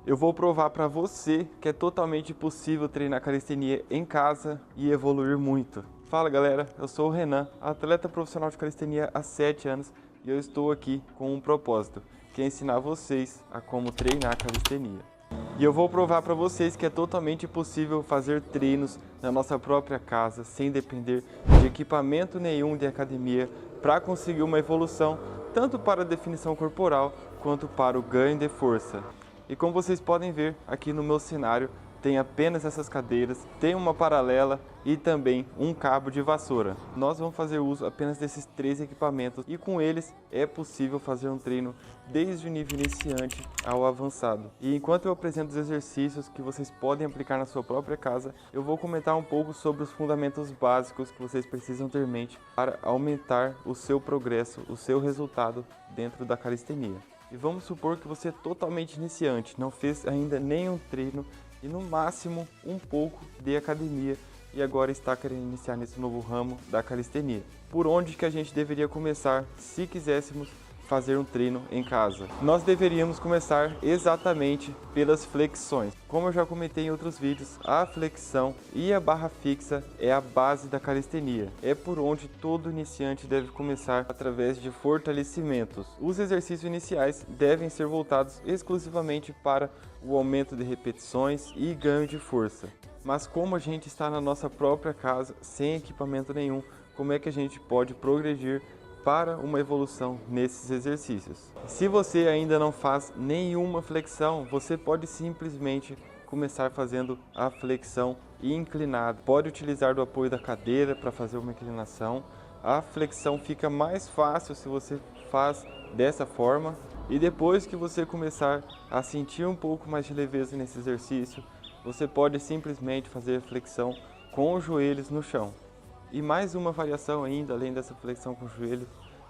Eu vou provar para você que é totalmente possível treinar calistenia em casa e evoluir muito. Fala galera, eu sou o Renan, atleta profissional de calistenia há 7 anos e eu estou aqui com um propósito, que é ensinar vocês a como treinar calistenia. E eu vou provar para vocês que é totalmente possível fazer treinos na nossa própria casa, sem depender de equipamento nenhum de academia, para conseguir uma evolução, tanto para a definição corporal, quanto para o ganho de força. E como vocês podem ver aqui no meu cenário, tem apenas essas cadeiras, tem uma paralela e também um cabo de vassoura. Nós vamos fazer uso apenas desses 3 equipamentos e com eles é possível fazer um treino desde o nível iniciante ao avançado. E enquanto eu apresento os exercícios que vocês podem aplicar na sua própria casa, eu vou comentar um pouco sobre os fundamentos básicos que vocês precisam ter em mente para aumentar o seu progresso, o seu resultado dentro da calistenia. E vamos supor que você é totalmente iniciante, não fez ainda nenhum treino e no máximo um pouco de academia e agora está querendo iniciar nesse novo ramo da calistenia. Por onde que a gente deveria começar se quiséssemos fazer um treino em casa? Nós deveríamos começar exatamente pelas flexões. Como eu já comentei em outros vídeos, a flexão e a barra fixa é a base da calistenia. É por onde todo iniciante deve começar através de fortalecimentos. Os exercícios iniciais devem ser voltados exclusivamente para o aumento de repetições e ganho de força. Mas como a gente está na nossa própria casa, sem equipamento nenhum, como é que a gente pode progredir para uma evolução nesses exercícios? Se você ainda não faz nenhuma flexão, você pode simplesmente começar fazendo a flexão inclinada. Pode utilizar do apoio da cadeira para fazer uma inclinação. A flexão fica mais fácil se você faz dessa forma. E depois que você começar a sentir um pouco mais de leveza nesse exercício, você pode simplesmente fazer a flexão com os joelhos no chão. E mais uma variação ainda, além dessa flexão com o joelho,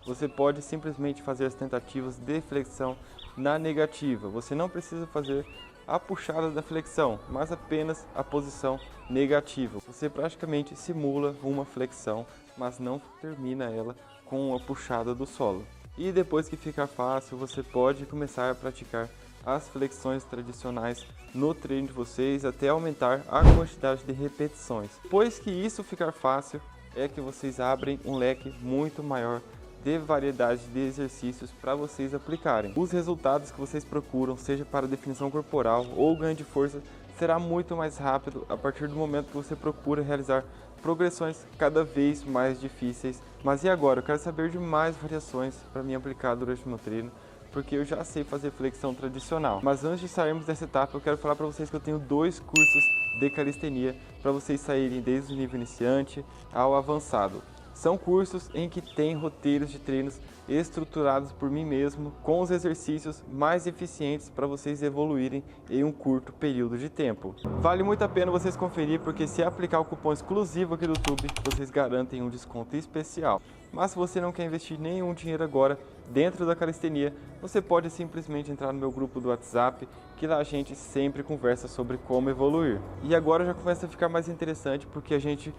você pode simplesmente fazer as tentativas de flexão na negativa. Você não precisa fazer a puxada da flexão, mas apenas a posição negativa. Você praticamente simula uma flexão, mas não termina ela com a puxada do solo. E depois que ficar fácil, você pode começar a praticar as flexões tradicionais no treino de vocês até aumentar a quantidade de repetições. Depois que isso ficar fácil, é que vocês abrem um leque muito maior de variedade de exercícios para vocês aplicarem. Os resultados que vocês procuram, seja para definição corporal ou ganho de força, será muito mais rápido a partir do momento que você procura realizar progressões cada vez mais difíceis. Mas e agora? Eu quero saber de mais variações para mim aplicar durante o meu treino, porque eu já sei fazer flexão tradicional. Mas antes de sairmos dessa etapa, eu quero falar para vocês que eu tenho 2 cursos de calistenia para vocês saírem desde o nível iniciante ao avançado. São cursos em que tem roteiros de treinos estruturados por mim mesmo, com os exercícios mais eficientes para vocês evoluírem em um curto período de tempo. Vale muito a pena vocês conferir, porque se aplicar o cupom exclusivo aqui do YouTube, vocês garantem um desconto especial. Mas se você não quer investir nenhum dinheiro agora dentro da calistenia, você pode simplesmente entrar no meu grupo do WhatsApp, que lá a gente sempre conversa sobre como evoluir. E agora já começa a ficar mais interessante, porque a gente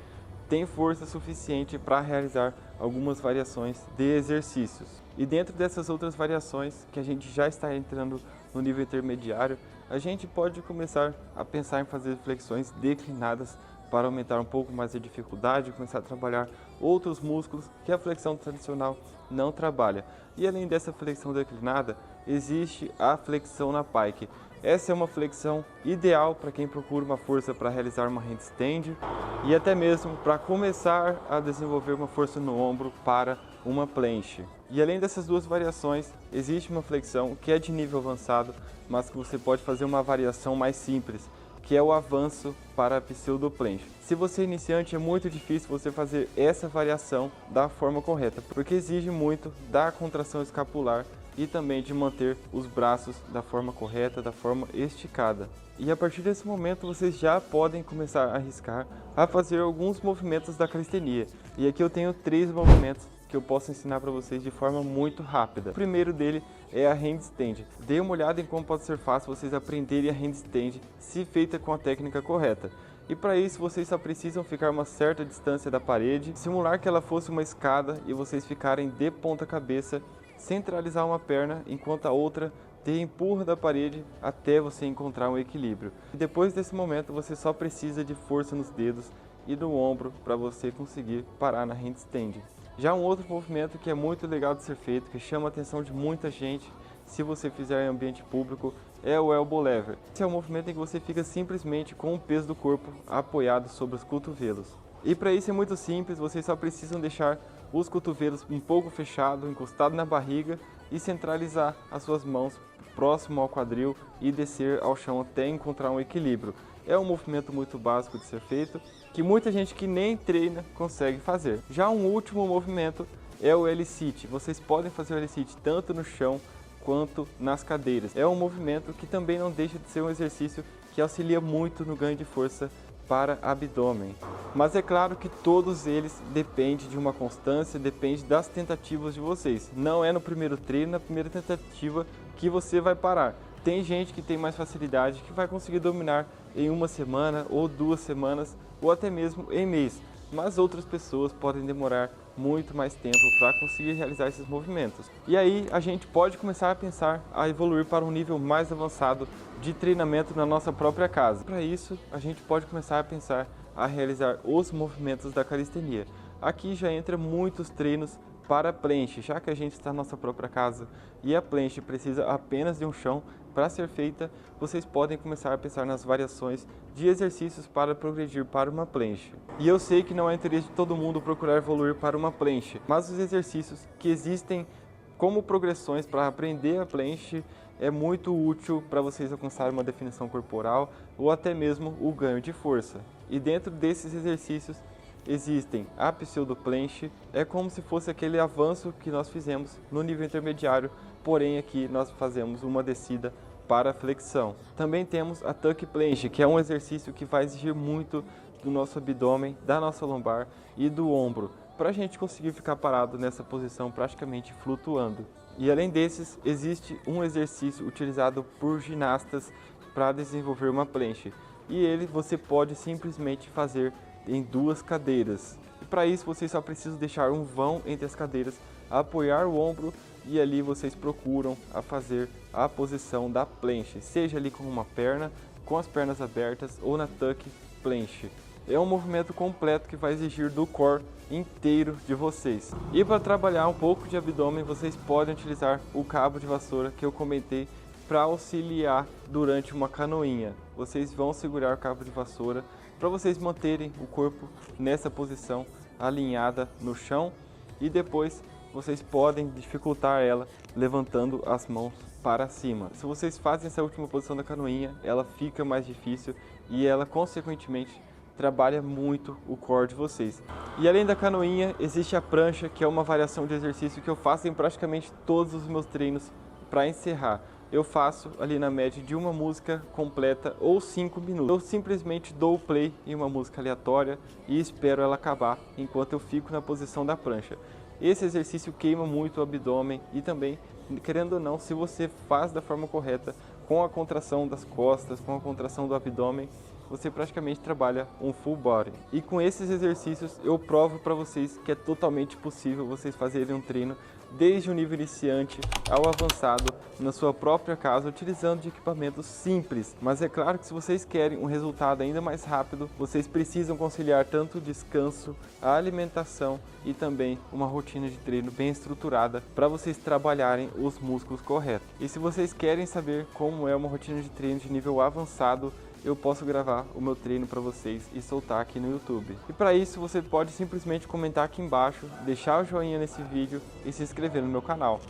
tem força suficiente para realizar algumas variações de exercícios. E dentro dessas outras variações, que a gente já está entrando no nível intermediário, a gente pode começar a pensar em fazer flexões declinadas para aumentar um pouco mais a dificuldade, começar a trabalhar outros músculos que a flexão tradicional não trabalha. E além dessa flexão declinada, existe a flexão na pike. Essa é uma flexão ideal para quem procura uma força para realizar uma handstand e até mesmo para começar a desenvolver uma força no ombro para uma planche. E além dessas 2 variações, existe uma flexão que é de nível avançado, mas que você pode fazer uma variação mais simples, que é o avanço para a pseudoplanche. Se você é iniciante, é muito difícil você fazer essa variação da forma correta, porque exige muito da contração escapular e também de manter os braços da forma correta, da forma esticada. E a partir desse momento vocês já podem começar a arriscar a fazer alguns movimentos da calistenia. E aqui eu tenho 3 movimentos que eu posso ensinar para vocês de forma muito rápida. O primeiro dele é a handstand. Dê uma olhada em como pode ser fácil vocês aprenderem a handstand se feita com a técnica correta. E para isso vocês só precisam ficar uma certa distância da parede, simular que ela fosse uma escada e vocês ficarem de ponta cabeça, centralizar uma perna enquanto a outra te empurra da parede até você encontrar um equilíbrio. E depois desse momento você só precisa de força nos dedos e no ombro para você conseguir parar na handstand. Já um outro movimento que é muito legal de ser feito, que chama a atenção de muita gente se você fizer em ambiente público, é o elbow lever. Esse é um movimento em que você fica simplesmente com o peso do corpo apoiado sobre os cotovelos. E para isso é muito simples, vocês só precisam deixar os cotovelos um pouco fechados, encostado na barriga e centralizar as suas mãos próximo ao quadril e descer ao chão até encontrar um equilíbrio. É um movimento muito básico de ser feito, que muita gente que nem treina consegue fazer. Já um último movimento é o L-sit. Vocês podem fazer o L-sit tanto no chão quanto nas cadeiras. É um movimento que também não deixa de ser um exercício que auxilia muito no ganho de força para abdômen. Mas é claro que todos eles dependem de uma constância, depende das tentativas de vocês. Não é no primeiro treino, na primeira tentativa que você vai parar. Tem gente que tem mais facilidade, que vai conseguir dominar em uma semana ou 2 semanas ou até mesmo em mês. Mas outras pessoas podem demorar muito mais tempo para conseguir realizar esses movimentos. E aí a gente pode começar a pensar a evoluir para um nível mais avançado de treinamento na nossa própria casa. Para isso, a gente pode começar a pensar a realizar os movimentos da calistenia. Aqui já entra muitos treinos para planche, já que a gente está na nossa própria casa e a planche precisa apenas de um chão para ser feita, vocês podem começar a pensar nas variações de exercícios para progredir para uma planche. E eu sei que não é interesse de todo mundo procurar evoluir para uma planche, mas os exercícios que existem como progressões para aprender a planche é muito útil para vocês alcançarem uma definição corporal ou até mesmo o ganho de força. E dentro desses exercícios existem a pseudoplanche, é como se fosse aquele avanço que nós fizemos no nível intermediário, porém aqui nós fazemos uma descida para a flexão. Também temos a tuck planche, que é um exercício que vai exigir muito do nosso abdômen, da nossa lombar e do ombro, para a gente conseguir ficar parado nessa posição praticamente flutuando. E além desses, existe um exercício utilizado por ginastas para desenvolver uma planche, e ele você pode simplesmente fazer em 2 cadeiras. E para isso vocês só precisam deixar um vão entre as cadeiras, apoiar o ombro e ali vocês procuram a fazer a posição da planche, seja ali com uma perna, com as pernas abertas ou na tuck planche. É um movimento completo que vai exigir do core inteiro de vocês. E para trabalhar um pouco de abdômen, vocês podem utilizar o cabo de vassoura que eu comentei para auxiliar durante uma canoinha. Vocês vão segurar o cabo de vassoura para vocês manterem o corpo nessa posição alinhada no chão e depois vocês podem dificultar ela levantando as mãos para cima. Se vocês fazem essa última posição da canoinha, ela fica mais difícil e ela consequentemente trabalha muito o core de vocês. E além da canoinha, existe a prancha, que é uma variação de exercício que eu faço em praticamente todos os meus treinos. Para encerrar, eu faço ali na média de uma música completa ou 5 minutos. Eu simplesmente dou o play em uma música aleatória e espero ela acabar enquanto eu fico na posição da prancha. Esse exercício queima muito o abdômen e também, querendo ou não, se você faz da forma correta, com a contração das costas, com a contração do abdômen, você praticamente trabalha um full body. E com esses exercícios eu provo para vocês que é totalmente possível vocês fazerem um treino desde o nível iniciante ao avançado na sua própria casa, utilizando de equipamentos simples. Mas é claro que se vocês querem um resultado ainda mais rápido, vocês precisam conciliar tanto o descanso, a alimentação e também uma rotina de treino bem estruturada para vocês trabalharem os músculos corretos. E se vocês querem saber como é uma rotina de treino de nível avançado, eu posso gravar o meu treino para vocês e soltar aqui no YouTube. E para isso você pode simplesmente comentar aqui embaixo, deixar o joinha nesse vídeo e se inscrever no meu canal.